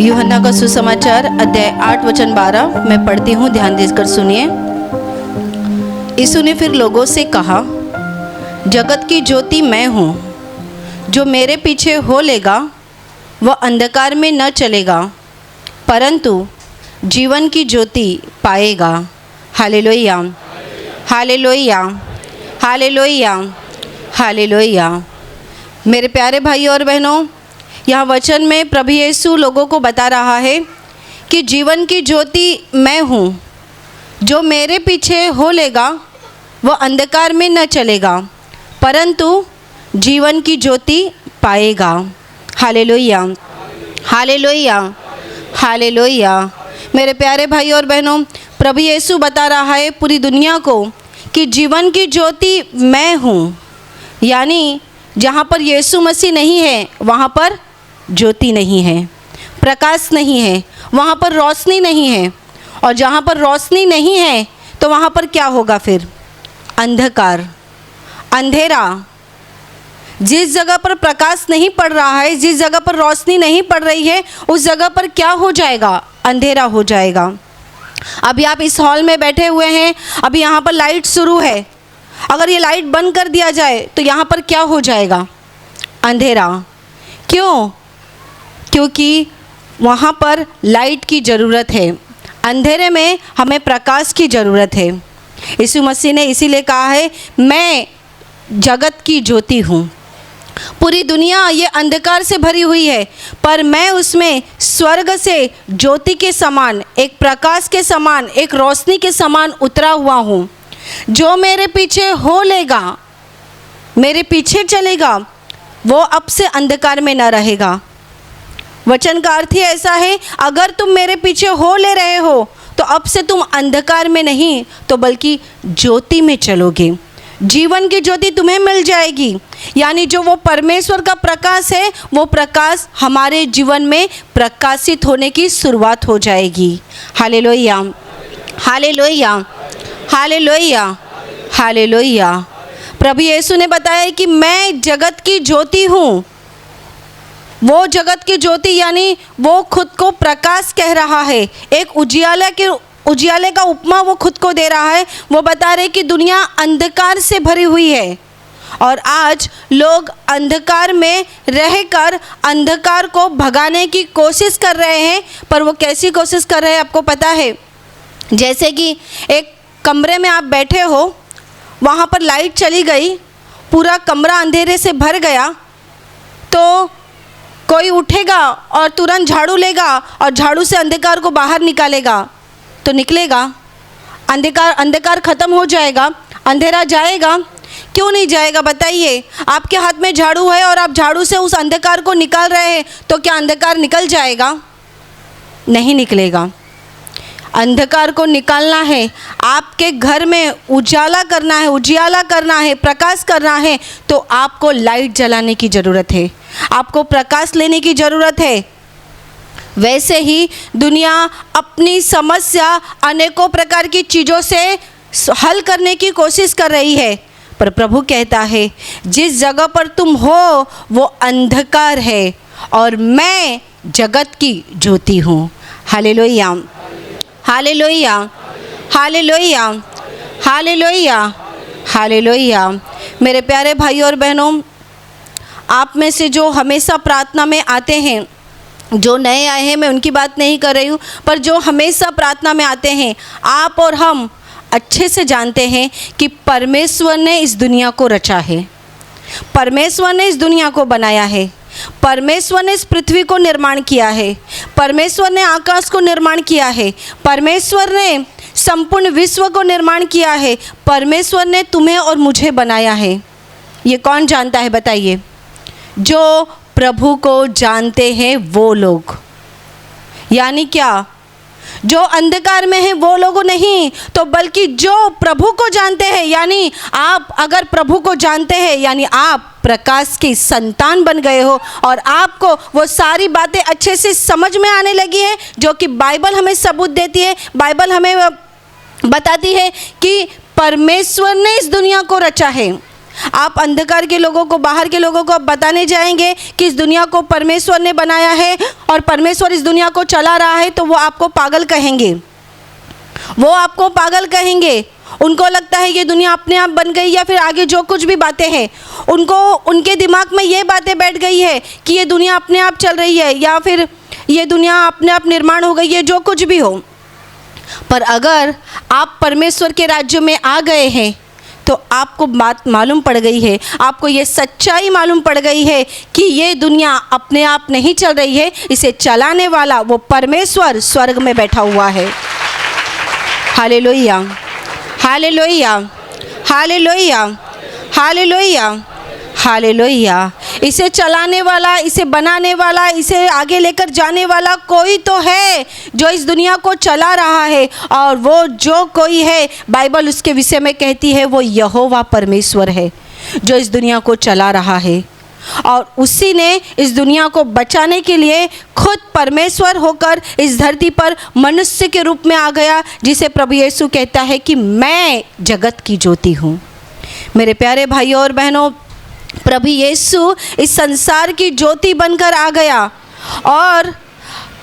यूहन्ना का सुसमाचार अध्याय 8 वचन 12 मैं पढ़ती हूँ, ध्यान देकर सुनिए। यीशु ने फिर लोगों से कहा, जगत की ज्योति मैं हूँ। जो मेरे पीछे हो लेगा वह अंधकार में न चलेगा परंतु जीवन की ज्योति पाएगा। Hallelujah, hallelujah, hallelujah, hallelujah. मेरे प्यारे भाई और बहनों, यह वचन में प्रभु यीशु लोगों को बता रहा है कि जीवन की ज्योति मैं हूँ। जो मेरे पीछे हो लेगा वह अंधकार में न चलेगा परंतु जीवन की ज्योति पाएगा। Hallelujah, hallelujah, hallelujah. मेरे प्यारे भाई और बहनों, प्रभु यीशु बता रहा है पूरी दुनिया को कि जीवन की ज्योति मैं हूँ। यानी जहाँ पर यीशु मसीह नहीं है वहाँ पर ज्योति नहीं है, प्रकाश नहीं है, वहाँ पर रोशनी नहीं है। और जहाँ पर रोशनी नहीं है तो वहाँ पर क्या होगा फिर? अंधकार, अंधेरा। जिस जगह पर प्रकाश नहीं पड़ रहा है, जिस जगह पर रोशनी नहीं पड़ रही है, उस जगह पर क्या हो जाएगा? अंधेरा हो जाएगा। अभी आप इस हॉल में बैठे हुए हैं, अभी यहाँ पर लाइट शुरू है। अगर ये लाइट बंद कर दिया जाए तो यहाँ पर क्या हो जाएगा? अंधेरा। क्यों? क्योंकि वहाँ पर लाइट की ज़रूरत है, अंधेरे में हमें प्रकाश की ज़रूरत है। यीशु मसीह ने इसीलिए कहा है, मैं जगत की ज्योति हूँ। पूरी दुनिया ये अंधकार से भरी हुई है पर मैं उसमें स्वर्ग से ज्योति के समान, एक प्रकाश के समान, एक रोशनी के समान उतरा हुआ हूँ। जो मेरे पीछे हो लेगा, मेरे पीछे चलेगा, वो अब से अंधकार में न रहेगा। वचन का अर्थ ही ऐसा है, अगर तुम मेरे पीछे हो ले रहे हो तो अब से तुम अंधकार में नहीं तो बल्कि ज्योति में चलोगे। जीवन की ज्योति तुम्हें मिल जाएगी। यानी जो वो परमेश्वर का प्रकाश है, वो प्रकाश हमारे जीवन में प्रकाशित होने की शुरुआत हो जाएगी। Hallelujah, hallelujah, hallelujah, hallelujah. प्रभु यीशु ने बताया कि मैं जगत की ज्योति हूँ। वो जगत की ज्योति यानी वो खुद को प्रकाश कह रहा है। एक उजियाले का उपमा वो खुद को दे रहा है। वो बता रहे कि दुनिया अंधकार से भरी हुई है और आज लोग अंधकार में रहकर अंधकार को भगाने की कोशिश कर रहे हैं। पर वो कैसी कोशिश कर रहे हैं आपको पता है? जैसे कि एक कमरे में आप बैठे हो, वहाँ पर लाइट चली गई, पूरा कमरा अंधेरे से भर गया, तो कोई उठेगा और तुरंत झाड़ू लेगा और झाड़ू से अंधकार को बाहर निकालेगा तो निकलेगा? अंधकार ख़त्म हो जाएगा, अंधेरा जाएगा? क्यों नहीं जाएगा बताइए? आपके हाथ में झाड़ू है और आप झाड़ू से उस अंधकार को निकाल रहे हैं तो क्या अंधकार निकल जाएगा? नहीं निकलेगा। अंधकार को निकालना है, आपके घर में उजाला करना है, उजियाला करना है, प्रकाश करना है तो आपको लाइट जलाने की ज़रूरत है, आपको प्रकाश लेने की ज़रूरत है। वैसे ही दुनिया अपनी समस्या अनेकों प्रकार की चीज़ों से हल करने की कोशिश कर रही है पर प्रभु कहता है, जिस जगह पर तुम हो वो अंधकार है और मैं जगत की ज्योति हूँ। Hallelujah, hallelujah, hallelujah, hallelujah, hallelujah. मेरे प्यारे भाई और बहनों, आप में से जो हमेशा प्रार्थना में आते हैं, जो नए आए हैं मैं उनकी बात नहीं कर रही हूँ, पर जो हमेशा प्रार्थना में आते हैं, आप और हम अच्छे से जानते हैं कि परमेश्वर ने इस दुनिया को रचा है, परमेश्वर ने इस दुनिया को बनाया है, परमेश्वर ने इस पृथ्वी को निर्माण किया है, परमेश्वर ने आकाश को निर्माण किया है, परमेश्वर ने संपूर्ण विश्व को निर्माण किया है, परमेश्वर ने तुम्हें और मुझे बनाया है। ये कौन जानता है बताइए? जो प्रभु को जानते हैं वो लोग। यानी क्या? जो अंधकार में है वो लोग नहीं, तो बल्कि जो प्रभु को जानते हैं। यानी आप अगर प्रभु को जानते हैं यानी आप प्रकाश की संतान बन गए हो और आपको वो सारी बातें अच्छे से समझ में आने लगी है जो कि बाइबल हमें सबूत देती है। बाइबल हमें बताती है कि परमेश्वर ने इस दुनिया को रचा है। आप अंधकार के लोगों को, बाहर के लोगों को अब बताने जाएंगे कि इस दुनिया को परमेश्वर ने बनाया है और परमेश्वर इस दुनिया को चला रहा है, तो वो आपको पागल कहेंगे। वो आपको पागल कहेंगे। उनको लगता है ये दुनिया अपने आप बन गई, या फिर आगे जो कुछ भी बातें हैं उनके दिमाग में ये बातें बैठ गई है कि ये दुनिया अपने आप चल रही है, या फिर ये दुनिया अपने आप निर्माण हो गई है, जो कुछ भी हो। पर अगर आप परमेश्वर के राज्य में आ गए हैं तो आपको बात मालूम पड़ गई है, आपको ये सच्चाई मालूम पड़ गई है कि ये दुनिया अपने आप नहीं चल रही है, इसे चलाने वाला वो परमेश्वर स्वर्ग में बैठा हुआ है। Hallelujah, hallelujah, hallelujah, hallelujah, hallelujah. इसे चलाने वाला, इसे बनाने वाला, इसे आगे लेकर जाने वाला कोई तो है जो इस दुनिया को चला रहा है, और वो जो कोई है, बाइबल उसके विषय में कहती है वो यहोवा परमेश्वर है जो इस दुनिया को चला रहा है। और उसी ने इस दुनिया को बचाने के लिए खुद परमेश्वर होकर इस धरती पर मनुष्य के रूप में आ गया, जिसे प्रभु यीशु कहता है कि मैं जगत की ज्योति हूँ। मेरे प्यारे भाइयों और बहनों, प्रभु यीशु इस संसार की ज्योति बनकर आ गया, और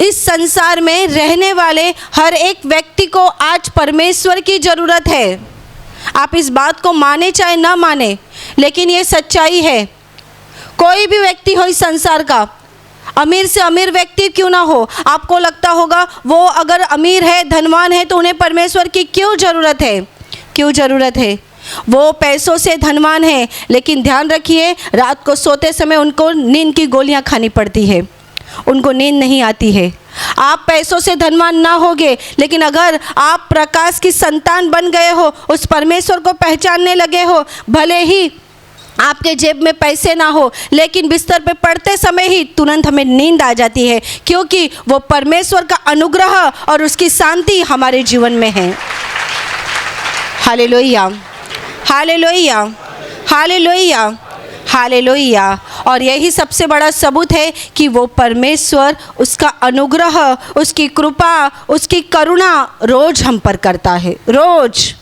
इस संसार में रहने वाले हर एक व्यक्ति को आज परमेश्वर की ज़रूरत है। आप इस बात को माने चाहे ना माने, लेकिन ये सच्चाई है। कोई भी व्यक्ति हो इस संसार का, अमीर से अमीर व्यक्ति क्यों ना हो, आपको लगता होगा वो अगर अमीर है, धनवान है, तो उन्हें परमेश्वर की क्यों ज़रूरत है? क्यों ज़रूरत है? वो पैसों से धनवान है, लेकिन ध्यान रखिए, रात को सोते समय उनको नींद की गोलियां खानी पड़ती है, उनको नींद नहीं आती है। आप पैसों से धनवान ना होगे, लेकिन अगर आप प्रकाश की संतान बन गए हो, उस परमेश्वर को पहचानने लगे हो, भले ही आपके जेब में पैसे ना हो, लेकिन बिस्तर पे पड़ते समय ही तुरंत हमें नींद आ जाती है, क्योंकि वो परमेश्वर का अनुग्रह और उसकी शांति हमारे जीवन में है। Hallelujah, hallelujah, hallelujah, hallelujah. और यही सबसे बड़ा सबूत है कि वो परमेश्वर, उसका अनुग्रह, उसकी कृपा, उसकी करुणा रोज हम पर करता है, रोज।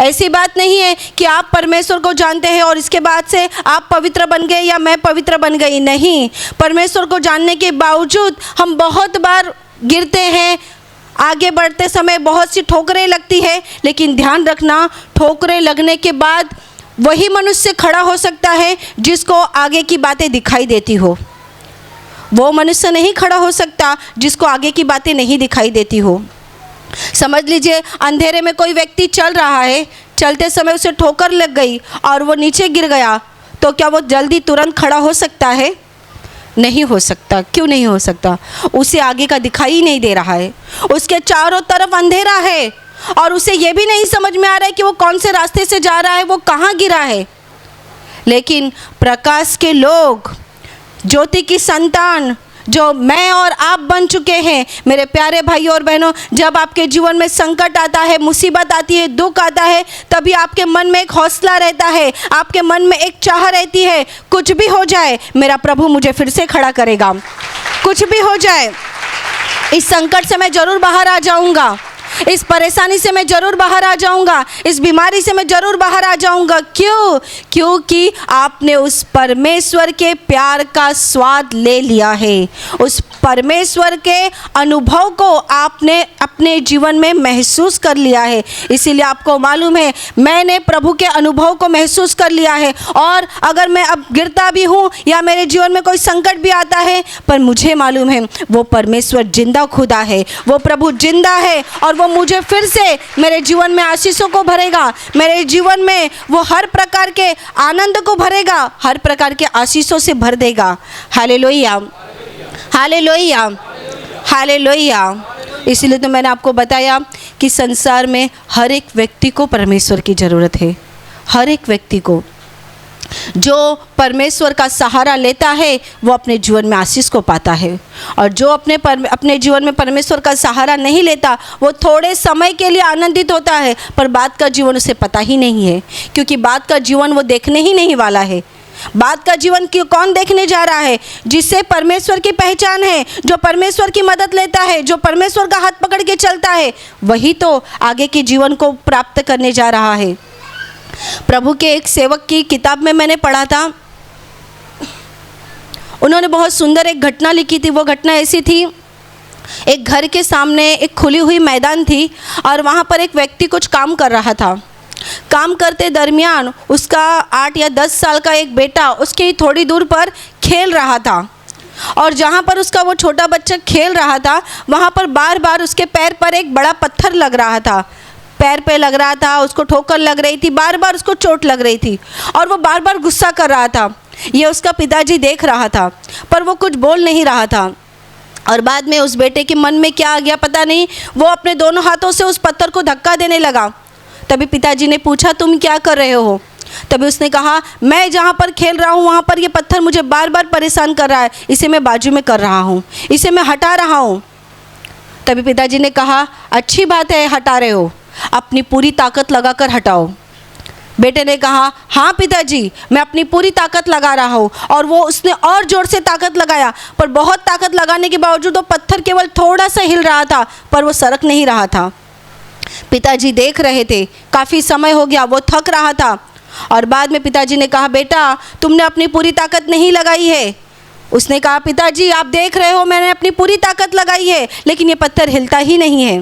ऐसी बात नहीं है कि आप परमेश्वर को जानते हैं और इसके बाद से आप पवित्र बन गए या मैं पवित्र बन गई। नहीं, परमेश्वर को जानने के बावजूद हम बहुत बार गिरते हैं, आगे बढ़ते समय बहुत सी ठोकरें लगती है, लेकिन ध्यान रखना, ठोकरें लगने के बाद वही मनुष्य खड़ा हो सकता है जिसको आगे की बातें दिखाई देती हो। वो मनुष्य नहीं खड़ा हो सकता जिसको आगे की बातें नहीं दिखाई देती हो। समझ लीजिए, अंधेरे में कोई व्यक्ति चल रहा है, चलते समय उसे ठोकर लग गई और वो नीचे गिर गया, तो क्या वो जल्दी तुरंत खड़ा हो सकता है? नहीं हो सकता। क्यों नहीं हो सकता? उसे आगे का दिखाई नहीं दे रहा है, उसके चारों तरफ अंधेरा है और उसे ये भी नहीं समझ में आ रहा है कि वो कौन से रास्ते से जा रहा है, वो कहाँ गिरा है। लेकिन प्रकाश के लोग, ज्योति की संतान जो मैं और आप बन चुके हैं, मेरे प्यारे भाइयों और बहनों, जब आपके जीवन में संकट आता है, मुसीबत आती है, दुख आता है, तभी आपके मन में एक हौसला रहता है, आपके मन में एक चाह रहती है, कुछ भी हो जाए मेरा प्रभु मुझे फिर से खड़ा करेगा, कुछ भी हो जाए इस संकट से मैं ज़रूर बाहर आ जाऊंगा, इस परेशानी से मैं ज़रूर बाहर आ जाऊंगा, इस बीमारी से मैं ज़रूर बाहर आ जाऊंगा। क्यों? क्योंकि आपने उस परमेश्वर के प्यार का स्वाद ले लिया है, उस परमेश्वर के अनुभव को आपने अपने जीवन में महसूस कर लिया है। इसीलिए आपको मालूम है, मैंने प्रभु के अनुभव को महसूस कर लिया है, और अगर मैं अब गिरता भी हूँ या मेरे जीवन में कोई संकट भी आता है, पर मुझे मालूम है वो परमेश्वर जिंदा खुदा है, वो प्रभु जिंदा है, और वो मुझे फिर से मेरे जीवन में आशीषों को भरेगा, मेरे जीवन में वो हर प्रकार के आनंद को भरेगा, हर प्रकार के आशीषों से भर देगा। Hallelujah, hallelujah, hallelujah. इसलिए तो मैंने आपको बताया कि संसार में हर एक व्यक्ति को परमेश्वर की ज़रूरत है, हर एक व्यक्ति को। जो परमेश्वर का सहारा लेता है वो अपने जीवन में आशीष को पाता है, और जो अपने जीवन में परमेश्वर का सहारा नहीं लेता वो थोड़े समय के लिए आनंदित होता है, पर बाद का जीवन उसे पता ही नहीं है, क्योंकि बाद का जीवन वो देखने ही नहीं वाला है। बाद का जीवन क्यों कौन देखने जा रहा है? जिससे परमेश्वर की पहचान है, जो परमेश्वर की मदद लेता है, जो परमेश्वर का हाथ पकड़ के चलता है, वही तो आगे के जीवन को प्राप्त करने जा रहा है। प्रभु के एक सेवक की किताब में मैंने पढ़ा था, उन्होंने बहुत सुंदर एक घटना लिखी थी। वो घटना ऐसी थी, एक घर के सामने एक खुली हुई मैदान थी और वहाँ पर एक व्यक्ति कुछ काम कर रहा था। काम करते दरमियान उसका 8 या 10 साल का एक बेटा उसके ही थोड़ी दूर पर खेल रहा था, और जहाँ पर उसका वो छोटा बच्चा खेल रहा था वहाँ पर बार बार उसके पैर पर एक बड़ा पत्थर लग रहा था। पैर पे लग रहा था, उसको ठोकर लग रही थी, बार बार उसको चोट लग रही थी और वो बार बार गुस्सा कर रहा था। ये उसका पिताजी देख रहा था पर वो कुछ बोल नहीं रहा था। और बाद में उस बेटे के मन में क्या आ गया पता नहीं, वो अपने दोनों हाथों से उस पत्थर को धक्का देने लगा। तभी पिताजी ने पूछा, तुम क्या कर रहे हो? तभी उसने कहा, मैं जहाँ पर खेल रहा हूँ वहाँ पर ये पत्थर मुझे बार बार परेशान कर रहा है, इसे मैं बाजू में कर रहा हूँ, इसे मैं हटा रहा हूँ। तभी पिताजी ने कहा, अच्छी बात है हटा रहे हो, अपनी पूरी ताकत लगाकर हटाओ। बेटे ने कहा, हाँ पिताजी मैं अपनी पूरी ताकत लगा रहा हूँ। और वो उसने और ज़ोर से ताकत लगाया, पर बहुत ताकत लगाने के बावजूद वो पत्थर केवल थोड़ा सा हिल रहा था, पर वो सरक नहीं रहा था। पिताजी देख रहे थे, काफ़ी समय हो गया, वो थक रहा था। और बाद में पिताजी ने कहा, बेटा तुमने अपनी पूरी ताकत नहीं लगाई है। उसने कहा, पिताजी आप देख रहे हो मैंने अपनी पूरी ताकत लगाई है, लेकिन ये पत्थर हिलता ही नहीं है।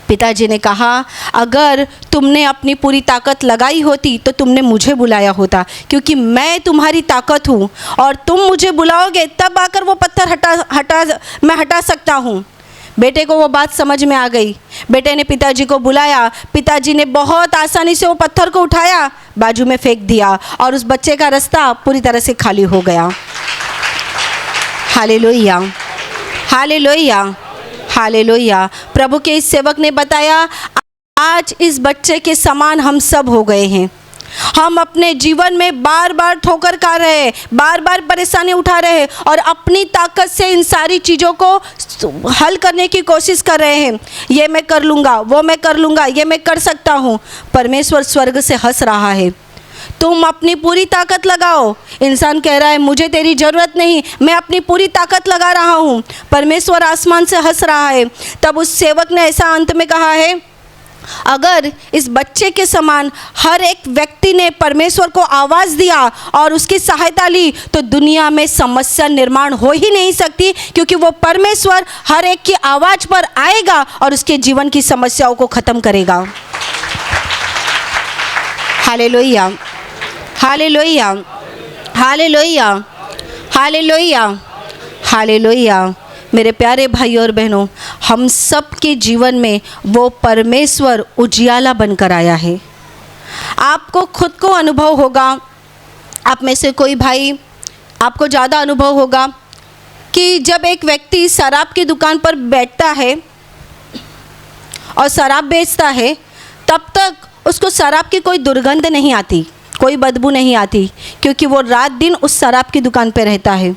पिताजी ने कहा, अगर तुमने अपनी पूरी ताकत लगाई होती तो तुमने मुझे बुलाया होता, क्योंकि मैं तुम्हारी ताकत हूँ और तुम मुझे बुलाओगे तब आकर वो पत्थर मैं हटा सकता हूँ। बेटे को वो बात समझ में आ गई। बेटे ने पिताजी को बुलाया, पिताजी ने बहुत आसानी से वो पत्थर को उठाया, बाजू में फेंक दिया और उस बच्चे का रास्ता पूरी तरह से खाली हो गया। Hallelujah, hallelujah, hallelujah. प्रभु के इस सेवक ने बताया, आज इस बच्चे के समान हम सब हो गए हैं। हम अपने जीवन में बार बार ठोकर खा रहे हैं, बार बार परेशानी उठा रहे हैं और अपनी ताकत से इन सारी चीज़ों को हल करने की कोशिश कर रहे हैं। ये मैं कर लूँगा, वो मैं कर लूँगा, ये मैं कर सकता हूँ। परमेश्वर स्वर्ग से हंस रहा है, तुम अपनी पूरी ताकत लगाओ। इंसान कह रहा है, मुझे तेरी ज़रूरत नहीं, मैं अपनी पूरी ताकत लगा रहा हूँ। परमेश्वर आसमान से हंस रहा है। तब उस सेवक ने ऐसा अंत में कहा है, अगर इस बच्चे के समान हर एक व्यक्ति ने परमेश्वर को आवाज़ दिया और उसकी सहायता ली तो दुनिया में समस्या निर्माण हो ही नहीं सकती, क्योंकि वो परमेश्वर हर एक की आवाज़ पर आएगा और उसके जीवन की समस्याओं को ख़त्म करेगा। Hallelujah, hallelujah, hallelujah, hallelujah, hallelujah. मेरे प्यारे भाई और बहनों, हम सब के जीवन में वो परमेश्वर उजियाला बनकर आया है। आपको खुद को अनुभव होगा, आप में से कोई भाई आपको ज़्यादा अनुभव होगा कि जब एक व्यक्ति शराब की दुकान पर बैठता है और शराब बेचता है, तब तक उसको शराब की कोई दुर्गंध नहीं आती, कोई बदबू नहीं आती, क्योंकि वो रात दिन उस शराब की दुकान पर रहता है।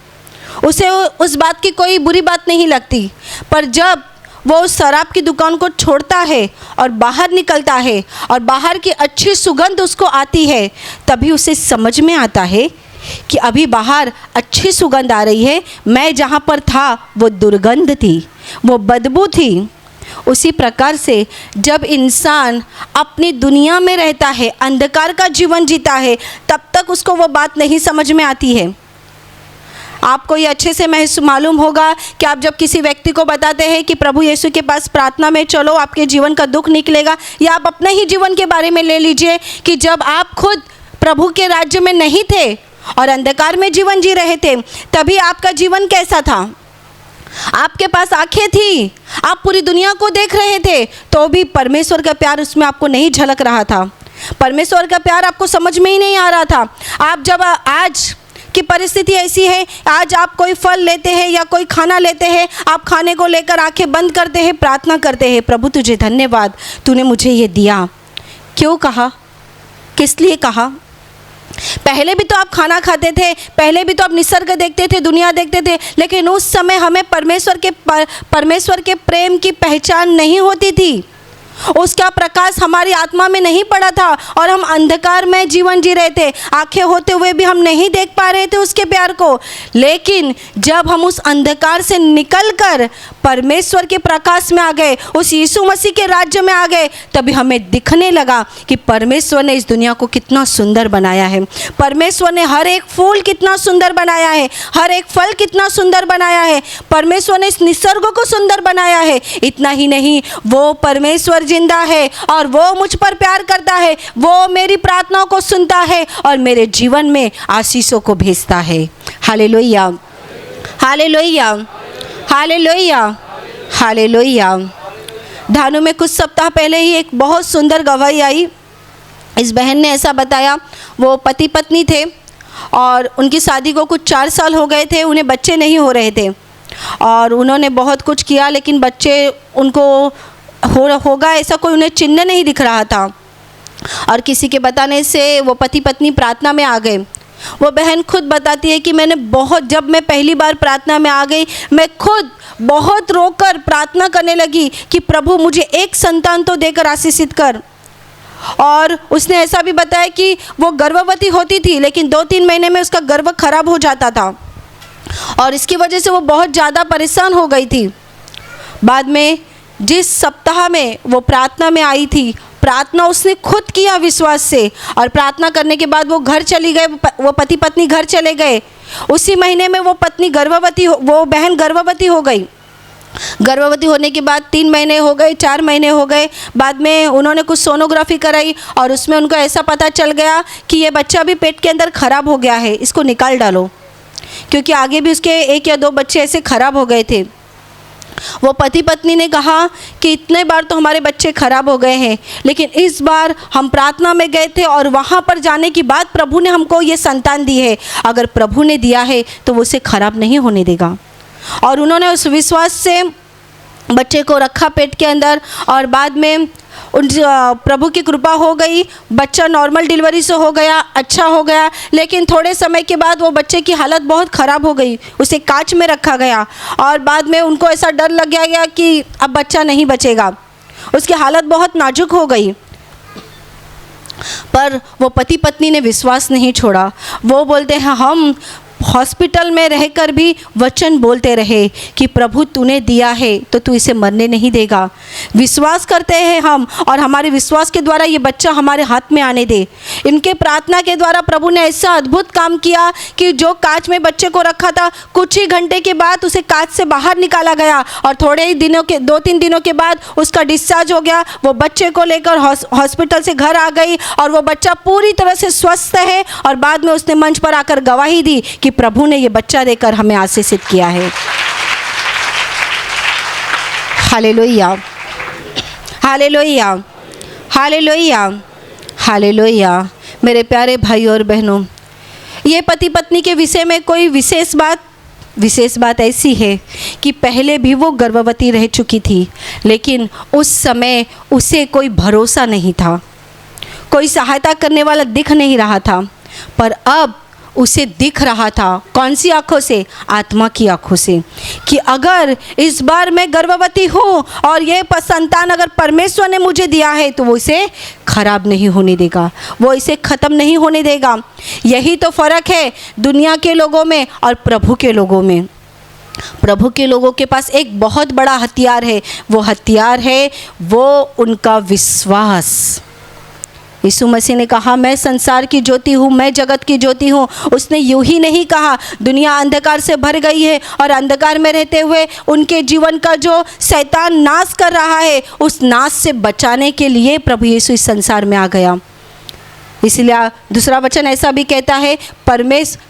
उसे उस बात की कोई बुरी बात नहीं लगती। पर जब वो उस शराब की दुकान को छोड़ता है और बाहर निकलता है और बाहर की अच्छी सुगंध उसको आती है, तभी उसे समझ में आता है कि अभी बाहर अच्छी सुगंध आ रही है, मैं जहाँ पर था वो दुर्गंध थी, वो बदबू थी। उसी प्रकार से जब इंसान अपनी दुनिया में रहता है, अंधकार का जीवन जीता है, तब तक उसको वो बात नहीं समझ में आती है। आपको ये अच्छे से मालूम होगा कि आप जब किसी व्यक्ति को बताते हैं कि प्रभु यीशु के पास प्रार्थना में चलो, आपके जीवन का दुख निकलेगा, या आप अपने ही जीवन के बारे में ले लीजिए कि जब आप खुद प्रभु के राज्य में नहीं थे और अंधकार में जीवन जी रहे थे, तभी आपका जीवन कैसा था। आपके पास आंखें थी, आप पूरी दुनिया को देख रहे थे, तो भी परमेश्वर का प्यार उसमें आपको नहीं झलक रहा था। परमेश्वर का प्यार आपको समझ में ही नहीं आ रहा था। आप जब आज की परिस्थिति ऐसी है, आज आप कोई फल लेते हैं या कोई खाना लेते हैं, आप खाने को लेकर आंखें बंद करते हैं, प्रार्थना करते हैं, प्रभु तुझे धन्यवाद, तूने मुझे ये दिया। क्यों कहा, किस लिए कहा? पहले भी तो आप खाना खाते थे, पहले भी तो आप निसर्ग देखते थे, दुनिया देखते थे, लेकिन उस समय हमें परमेश्वर के प्रेम की पहचान नहीं होती थी। उसका प्रकाश हमारी आत्मा में नहीं पड़ा था और हम अंधकार में जीवन जी रहे थे। आंखें होते हुए भी हम नहीं देख पा रहे थे उसके प्यार को। लेकिन जब हम उस अंधकार से निकलकर परमेश्वर के प्रकाश में आ गए, उस यीशु मसीह के राज्य में आ गए, तभी हमें दिखने लगा कि परमेश्वर ने इस दुनिया को कितना सुंदर बनाया है। परमेश्वर ने हर एक फूल कितना सुंदर बनाया है, हर एक फल कितना सुंदर बनाया है। परमेश्वर ने इस निसर्ग को सुंदर बनाया है। इतना ही नहीं, वो परमेश्वर जिंदा है और वो मुझ पर प्यार करता है। वो मेरी प्रार्थनाओं को सुनता है और मेरे जीवन में आशीषों को भेजता है। Hallelujah, hallelujah, hallelujah, hallelujah. धानु में कुछ सप्ताह पहले ही एक बहुत सुंदर गवाही आई। इस बहन ने ऐसा बताया, वो पति पत्नी थे और उनकी शादी को कुछ 4 साल हो गए थे, उन्हें बच्चे नहीं हो रहे थे और उन्होंने बहुत कुछ किया लेकिन बच्चे उनको होगा ऐसा कोई उन्हें चिन्ह नहीं दिख रहा था। और किसी के बताने से वो पति पत्नी प्रार्थना में आ गए। वो बहन खुद बताती है कि जब मैं पहली बार प्रार्थना में आ गई, मैं खुद बहुत रोकर प्रार्थना करने लगी कि प्रभु मुझे एक संतान तो देकर आशीषित कर। और उसने ऐसा भी बताया कि वो गर्भवती होती थी लेकिन 2-3 महीने में उसका गर्भ खराब हो जाता था और इसकी वजह से वो बहुत ज़्यादा परेशान हो गई थी। बाद में जिस सप्ताह में वो प्रार्थना में आई थी, प्रार्थना उसने खुद किया विश्वास से और प्रार्थना करने के बाद वो घर चली गए, वो पति पत्नी घर चले गए। उसी महीने में वो बहन गर्भवती हो गई। गर्भवती होने के बाद 3 महीने हो गए, 4 महीने हो गए। बाद में उन्होंने कुछ सोनोग्राफी कराई और उसमें उनको ऐसा पता चल गया कि ये बच्चा भी पेट के अंदर ख़राब हो गया है, इसको निकाल डालो, क्योंकि आगे भी उसके 1 या 2 बच्चे ऐसे ख़राब हो गए थे। वो पति पत्नी ने कहा कि इतने बार तो हमारे बच्चे खराब हो गए हैं, लेकिन इस बार हम प्रार्थना में गए थे और वहाँ पर जाने के बाद प्रभु ने हमको ये संतान दी है। अगर प्रभु ने दिया है तो वो उसे खराब नहीं होने देगा। और उन्होंने उस विश्वास से बच्चे को रखा पेट के अंदर और बाद में प्रभु की कृपा हो गई, बच्चा नॉर्मल डिलीवरी से हो गया, अच्छा हो गया। लेकिन थोड़े समय के बाद वो बच्चे की हालत बहुत ख़राब हो गई, उसे कांच में रखा गया और बाद में उनको ऐसा डर लग गया कि अब बच्चा नहीं बचेगा। उसकी हालत बहुत नाजुक हो गई, पर वो पति पत्नी ने विश्वास नहीं छोड़ा। वो बोलते हैं हम हॉस्पिटल में रहकर भी वचन बोलते रहे कि प्रभु तूने दिया है तो तू इसे मरने नहीं देगा। विश्वास करते हैं हम और हमारे विश्वास के द्वारा ये बच्चा हमारे हाथ में आने दे। इनके प्रार्थना के द्वारा प्रभु ने ऐसा अद्भुत काम किया कि जो कांच में बच्चे को रखा था, कुछ ही घंटे के बाद उसे कांच से बाहर निकाला गया और थोड़े ही 2-3 दिनों के बाद उसका डिस्चार्ज हो गया। वो बच्चे को लेकर हॉस्पिटल से घर आ गई और वो बच्चा पूरी तरह से स्वस्थ है और बाद में उसने मंच पर आकर गवाही दी कि प्रभु ने ये बच्चा देकर हमें आशीषित किया है। Hallelujah, hallelujah, hallelujah, hallelujah. मेरे प्यारे भाई और बहनों, ये पति पत्नी के विषय में कोई विशेष बात ऐसी है कि पहले भी वो गर्भवती रह चुकी थी, लेकिन उस समय उसे कोई भरोसा नहीं था, कोई सहायता करने वाला दिख नहीं रहा था। पर अब उसे दिख रहा था। कौन सी आँखों से? आत्मा की आँखों से, कि अगर इस बार मैं गर्भवती हूँ और ये संतान अगर परमेश्वर ने मुझे दिया है तो वो इसे खराब नहीं होने देगा, वो इसे ख़त्म नहीं होने देगा। यही तो फ़र्क है दुनिया के लोगों में और प्रभु के लोगों में। प्रभु के लोगों के पास एक बहुत बड़ा हथियार है, वो हथियार है वो उनका विश्वास। यीशु मसीह ने कहा मैं संसार की ज्योति हूँ, मैं जगत की ज्योति हूँ। उसने यूं ही नहीं कहा। दुनिया अंधकार से भर गई है और अंधकार में रहते हुए उनके जीवन का जो शैतान नाश कर रहा है, उस नाश से बचाने के लिए प्रभु यीशु इस संसार में आ गया। इसलिए दूसरा वचन ऐसा भी कहता है,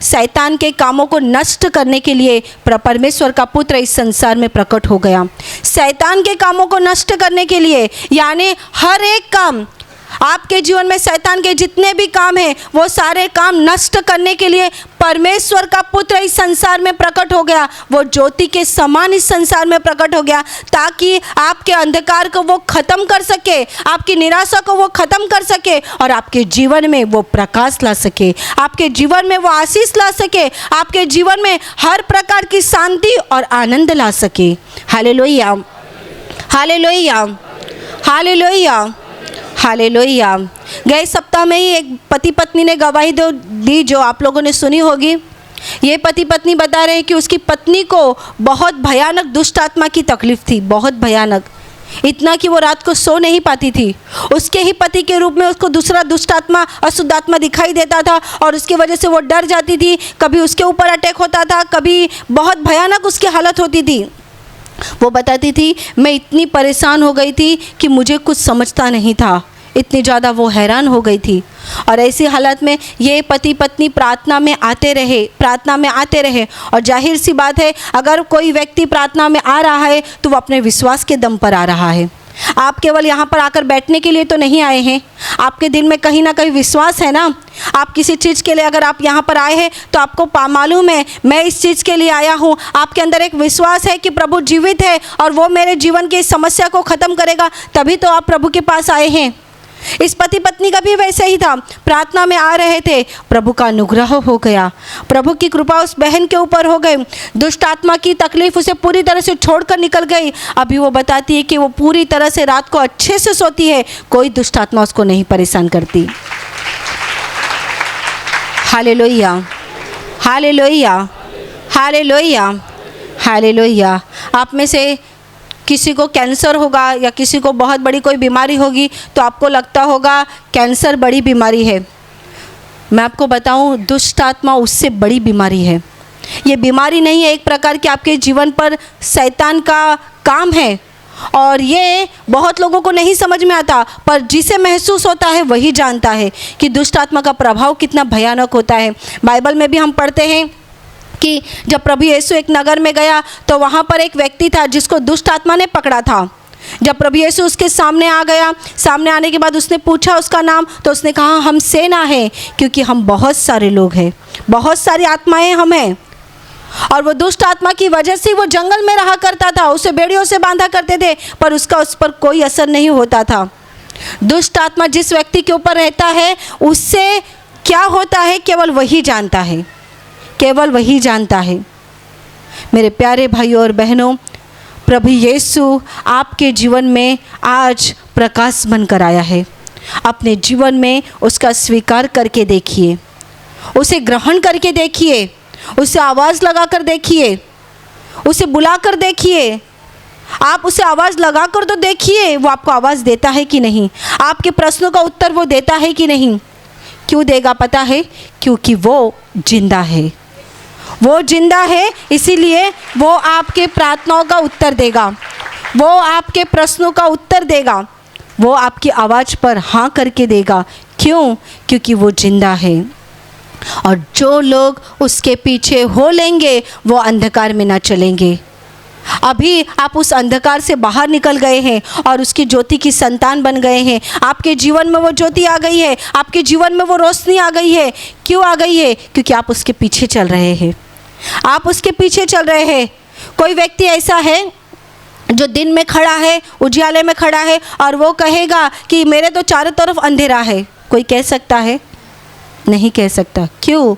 शैतान के कामों को नष्ट करने के लिए परमेश्वर का पुत्र इस संसार में प्रकट हो गया। शैतान के कामों को नष्ट करने के लिए, यानी हर एक काम, आपके जीवन में शैतान के जितने भी काम हैं वो सारे काम नष्ट करने के लिए परमेश्वर का पुत्र इस संसार में प्रकट हो गया। वो ज्योति के समान इस संसार में प्रकट हो गया ताकि आपके अंधकार को वो खत्म कर सके, आपकी निराशा को वो खत्म कर सके और आपके जीवन में वो प्रकाश ला सके, आपके जीवन में वो आशीष ला सके, आपके जीवन में हर प्रकार की शांति और आनंद ला सके। Hallelujah, hallelujah, hallelujah, hallelujah. गए सप्ताह में ही एक पति पत्नी ने गवाही दी जो आप लोगों ने सुनी होगी। ये पति पत्नी बता रहे हैं कि उसकी पत्नी को बहुत भयानक दुष्ट आत्मा की तकलीफ थी, बहुत भयानक, इतना कि वो रात को सो नहीं पाती थी। उसके ही पति के रूप में उसको दूसरा दुष्ट आत्मा, अशुद्ध आत्मा दिखाई देता था और उसकी वजह से वो डर जाती थी। कभी उसके ऊपर अटैक होता था, कभी बहुत भयानक उसकी हालत होती थी। वो बताती थी मैं इतनी परेशान हो गई थी कि मुझे कुछ समझता नहीं था, इतनी ज़्यादा वो हैरान हो गई थी। और ऐसी हालत में ये पति पत्नी प्रार्थना में आते रहे। और जाहिर सी बात है, अगर कोई व्यक्ति प्रार्थना में आ रहा है तो वो अपने विश्वास के दम पर आ रहा है। आप केवल यहाँ पर आकर बैठने के लिए तो नहीं आए हैं, आपके दिल में कहीं ना कहीं विश्वास है ना। आप किसी चीज़ के लिए अगर आप यहाँ पर आए हैं तो आपको मालूम है मैं इस चीज़ के लिए आया हूँ। आपके अंदर एक विश्वास है कि प्रभु जीवित है और वो मेरे जीवन की इस समस्या को ख़त्म करेगा, तभी तो आप प्रभु के पास आए हैं। इस पति पत्नी का भी वैसे ही था, प्रार्थना में आ रहे थे, प्रभु का अनुग्रह हो गया, प्रभु की कृपा उस बहन के ऊपर हो गई। दुष्ट आत्मा की तकलीफ उसे पूरी तरह से छोड़कर निकल गई। अभी वो बताती है कि वो पूरी तरह से रात को अच्छे से सोती है, कोई दुष्ट आत्मा उसको नहीं परेशान करती। Hallelujah, hallelujah, hallelujah, hallelujah. आप में से किसी को कैंसर होगा या किसी को बहुत बड़ी कोई बीमारी होगी तो आपको लगता होगा कैंसर बड़ी बीमारी है। मैं आपको बताऊं, दुष्ट आत्मा उससे बड़ी बीमारी है। ये बीमारी नहीं है, एक प्रकार की आपके जीवन पर शैतान का काम है और ये बहुत लोगों को नहीं समझ में आता, पर जिसे महसूस होता है वही जानता है कि दुष्ट आत्मा का प्रभाव कितना भयानक होता है। बाइबल में भी हम पढ़ते हैं कि जब प्रभु यीशु एक नगर में गया तो वहाँ पर एक व्यक्ति था जिसको दुष्ट आत्मा ने पकड़ा था। जब प्रभु यीशु उसके सामने आ गया, सामने आने के बाद उसने पूछा उसका नाम, तो उसने कहा हम सेना है, क्योंकि हम बहुत सारे लोग हैं, बहुत सारी आत्माएं हम हैं। और वो दुष्ट आत्मा की वजह से वो जंगल में रहा करता था, उसे बेड़ियों से बांधा करते थे, पर उसका उस पर कोई असर नहीं होता था। दुष्ट आत्मा जिस व्यक्ति के ऊपर रहता है उससे क्या होता है केवल वही जानता है, केवल वही जानता है। मेरे प्यारे भाइयों और बहनों, प्रभु यीशु आपके जीवन में आज प्रकाश बनकर आया है। अपने जीवन में उसका स्वीकार करके देखिए, उसे ग्रहण करके देखिए, उसे आवाज़ लगा कर देखिए, उसे बुला कर देखिए। आप उसे आवाज़ लगा कर तो देखिए वो आपको आवाज़ देता है कि नहीं, आपके प्रश्नों का उत्तर वो देता है कि नहीं। क्यों देगा पता है? क्योंकि वो जिंदा है, वो जिंदा है, इसीलिए वो आपके प्रार्थनाओं का उत्तर देगा, वो आपके प्रश्नों का उत्तर देगा, वो आपकी आवाज़ पर हाँ करके देगा। क्यों? क्योंकि वो जिंदा है। और जो लोग उसके पीछे हो लेंगे वो अंधकार में ना चलेंगे। अभी आप उस अंधकार से बाहर निकल गए हैं और उसकी ज्योति की संतान बन गए हैं। आपके जीवन में वो ज्योति आ गई है, आपके जीवन में वो रोशनी आ गई है। क्यों आ गई है? क्योंकि आप उसके पीछे चल रहे हैं, आप उसके पीछे चल रहे हैं। कोई व्यक्ति ऐसा है जो दिन में खड़ा है, उजियाले में खड़ा है और वो कहेगा कि मेरे तो चारों तरफ अंधेरा है। कोई कह सकता है? नहीं कह सकता। क्यों?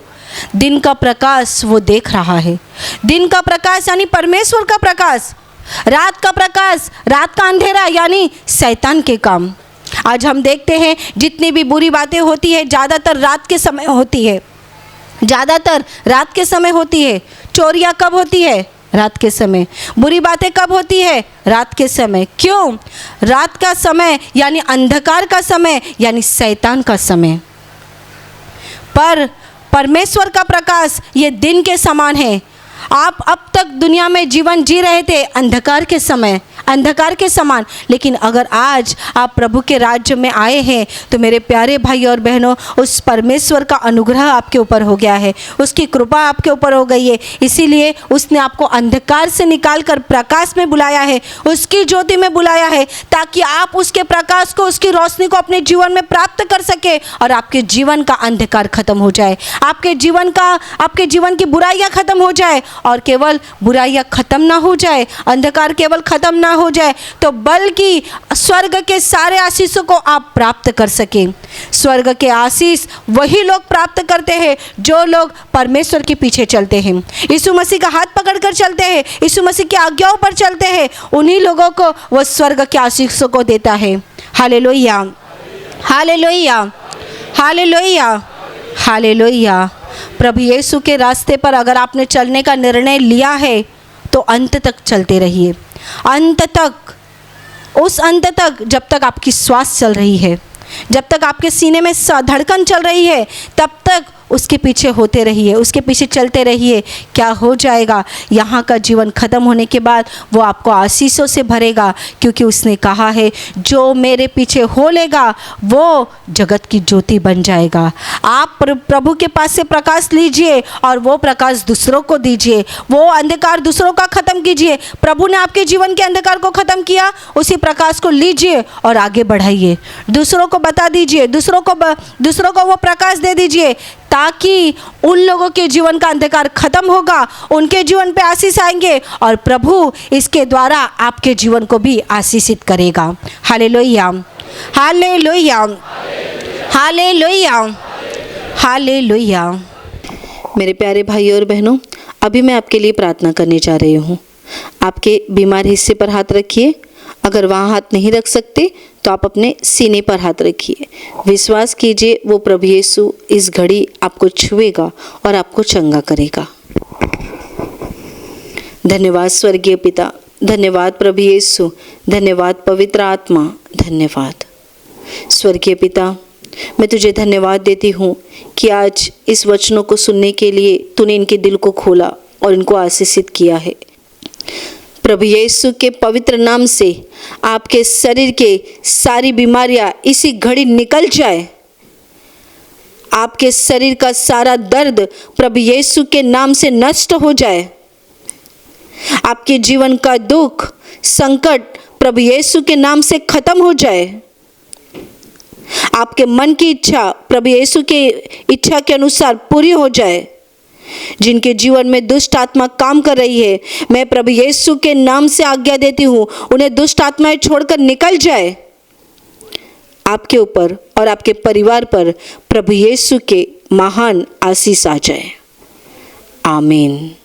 दिन का प्रकाश वो देख रहा है। दिन का प्रकाश यानी परमेश्वर का प्रकाश, रात का प्रकाश, रात का अंधेरा यानी शैतान के काम। आज हम देखते हैं जितनी भी बुरी बातें होती है ज़्यादातर रात के समय होती है, ज़्यादातर रात के समय होती है। चोरियाँ कब होती है? रात के समय। बुरी बातें कब होती है? रात के समय। क्यों? रात का समय यानी अंधकार का समय यानी शैतान का समय। पर परमेश्वर का प्रकाश ये दिन के समान है। आप अब तक दुनिया में जीवन जी रहे थे अंधकार के समय, अंधकार के समान, लेकिन अगर आज आप प्रभु के राज्य में आए हैं तो मेरे प्यारे भाई और बहनों, उस परमेश्वर का अनुग्रह आपके ऊपर हो गया है, उसकी कृपा आपके ऊपर हो गई है। इसीलिए उसने आपको अंधकार से निकालकर प्रकाश में बुलाया है, उसकी ज्योति में बुलाया है, ताकि आप उसके प्रकाश को, उसकी रोशनी को अपने जीवन में प्राप्त कर सके और आपके जीवन का अंधकार खत्म हो जाए, आपके जीवन की बुराइयां खत्म हो जाए। और केवल बुराइयां खत्म ना हो जाए, अंधकार केवल खत्म ना हो जाए, तो बल्कि स्वर्ग के सारे आशीषों को आप प्राप्त कर सकें। स्वर्ग के आशीष वही लोग प्राप्त करते हैं जो लोग परमेश्वर के पीछे चलते हैं, यीशु मसीह का हाथ पकड़कर चलते हैं, यीशु मसीह की आज्ञाओं पर चलते हैं। उन्हीं लोगों को वह स्वर्ग के आशीषों को देता है। Hallelujah, hallelujah, hallelujah, hallelujah. प्रभु यीशु के रास्ते पर अगर आपने चलने का निर्णय लिया है तो अंत तक चलते रहिए, अंत तक, उस अंत तक जब तक आपकी श्वास चल रही है, जब तक आपके सीने में धड़कन चल रही है, तब तक उसके पीछे होते रहिए, उसके पीछे चलते रहिए। क्या हो जाएगा, यहाँ का जीवन ख़त्म होने के बाद वो आपको आशीषों से भरेगा, क्योंकि उसने कहा है जो मेरे पीछे हो लेगा वो जगत की ज्योति बन जाएगा। आप प्रभु के पास से प्रकाश लीजिए और वो प्रकाश दूसरों को दीजिए, वो अंधकार दूसरों का ख़त्म कीजिए। प्रभु ने आपके जीवन के अंधकार को ख़त्म किया, उसी प्रकाश को लीजिए और आगे बढ़ाइए, दूसरों को बता दीजिए, दूसरों को वो प्रकाश दे दीजिए, ताकि उन लोगों के जीवन का अंधकार खत्म होगा, उनके जीवन पे आशीष आएंगे और प्रभु इसके द्वारा आपके जीवन को भी आशीषित करेगा। Hallelujah, hallelujah, hallelujah, hallelujah. मेरे प्यारे भाइयों और बहनों, अभी मैं आपके लिए प्रार्थना करने जा रही हूँ। आपके बीमार हिस्से पर हाथ रखिए। अगर वहाँ हाथ नहीं रख सकते तो आप अपने सीने पर हाथ रखिए। विश्वास कीजिए वो प्रभु यीशु इस घड़ी आपको छुएगा और आपको चंगा करेगा। धन्यवाद स्वर्गीय पिता, धन्यवाद प्रभु यीशु, धन्यवाद पवित्र आत्मा, धन्यवाद स्वर्गीय पिता। मैं तुझे धन्यवाद देती हूँ कि आज इस वचनों को सुनने के लिए तूने इनके दिल को खोला और इनको आशीषित किया है। प्रभु यीशु के पवित्र नाम से आपके शरीर के सारी बीमारियां इसी घड़ी निकल जाए। आपके शरीर का सारा दर्द प्रभु यीशु के नाम से नष्ट हो जाए। आपके जीवन का दुख, संकट प्रभु यीशु के नाम से खत्म हो जाए। आपके मन की इच्छा प्रभु यीशु के इच्छा के अनुसार पूरी हो जाए। जिनके जीवन में दुष्ट आत्मा काम कर रही है, मैं प्रभु यीशु के नाम से आज्ञा देती हूँ, उन्हें दुष्ट आत्माएं छोड़कर निकल जाए। आपके ऊपर और आपके परिवार पर प्रभु यीशु के महान आशीष आ जाए। आमीन।